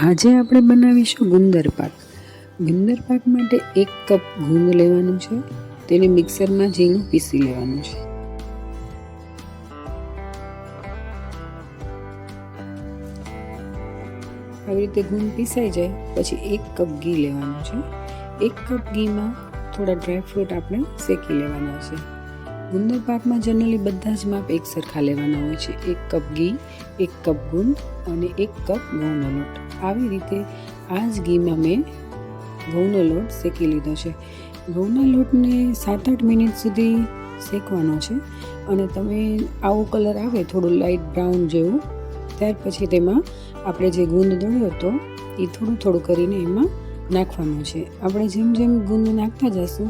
આજે આપણે બનાવીશું ગુંદર પાક. ગુંદર પાક માટે 1 કપ ગુંદ લેવાનું છે. તેને મિક્સરમાં ઝીણું પીસી લેવાનું છે. આવી રીતે ગુંદ પીસાઈ જાય પછી 1 કપ ઘી લેવાનું છે. 1 કપ ઘીમાં થોડા ડ્રાયફ્રૂટ આપણે શેકી લેવાના છે. ગુંદર પાકમાં જનરલી બધા જ માપ એક સરખા લેવાના હોય છે. 1 કપ ઘી, 1 કપ ગુંદ અને 1 કપ ઘઉંનો લોટ. આવી રીતે આ જ ઘીમાં મેં ઘઉંનો લોટ શેકી લીધો છે. ઘઉંના લોટને 7-8 મિનિટ સુધી શેકવાનો છે અને તમે આવો કલર આવે થોડું લાઇટ બ્રાઉન જેવું, ત્યાર પછી તેમાં આપણે જે ગુંદ દળ્યો હતો એ થોડું થોડું કરીને એમાં નાખવાનું છે. આપણે જેમ જેમ ગુંદ નાખતા જઈશું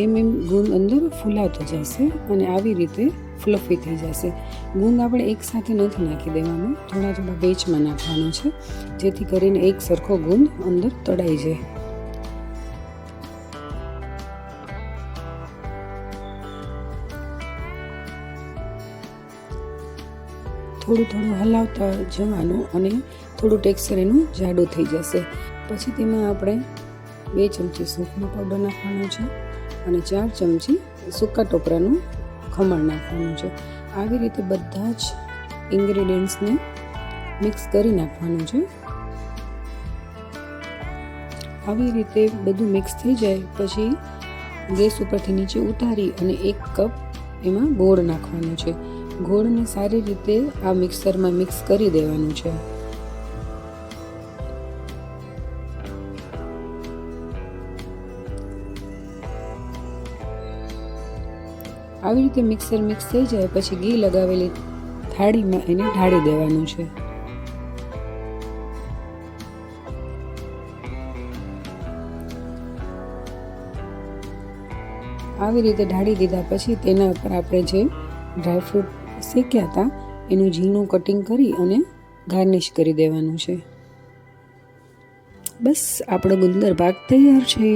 એમ ગુંદ અંદર ફૂલાતો જશે અને આવી રીતે ફ્લફી થઈ જશે. ગુંદ આપણે એકસાથે નથી નાખી દેવાનો, થોડા થોડા બેચમાં નાખવાનો છે જેથી કરીને એક સરખો ગુંદ અંદર તળાઈ જાય. થોડું થોડું હલાવતા જવાનું અને થોડું ટેક્સચર એનું જાડું થઈ જશે. પછી તેમાં આપણે 2 ચમચી સૂંઠનો પાવડર નાખવાનો છે અને 4 ચમચી સૂકા ટોપરાનું ખમણ નાખવાનું છે. આવી રીતે બધા જ ઇન્ગ્રેડિયન્ટ્સને મિક્સ કરી નાખવાનું છે. આવી રીતે બધું મિક્સ થઈ જાય પછી ગેસ ઉપરથી નીચે ઉતારી અને 1 કપ એમાં ગોળ નાખવાનો છે. ગોળને સારી રીતે આ મિક્સરમાં મિક્સ કરી દેવાનું છે. આવી રીતે મિક્સર મિક્સ થઈ જાય પછી ઘી લગાવેલી થાળીમાં એને ઢાળી દેવાનું છે. આવી રીતે ઢાળી દીધા પછી તેના ઉપર આપણે જે ડ્રાયફ્રૂટ શેક્યા હતા એનું ઝીણું કટિંગ કરી અને ગાર્નિશ કરી દેવાનું છે. બસ આપણો ગુંદર પાક તૈયાર છે.